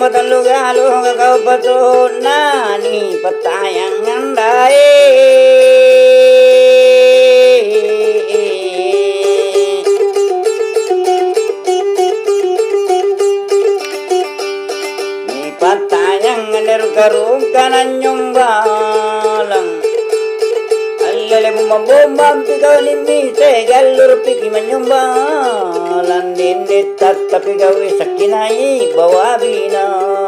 Taluga kau petuna ni petayang ngandai ni petayang ngandar karukan nyombalang allele bumba pikau nimi segalur piki menyombalan dindit tatapi gawe sakinai bawa bina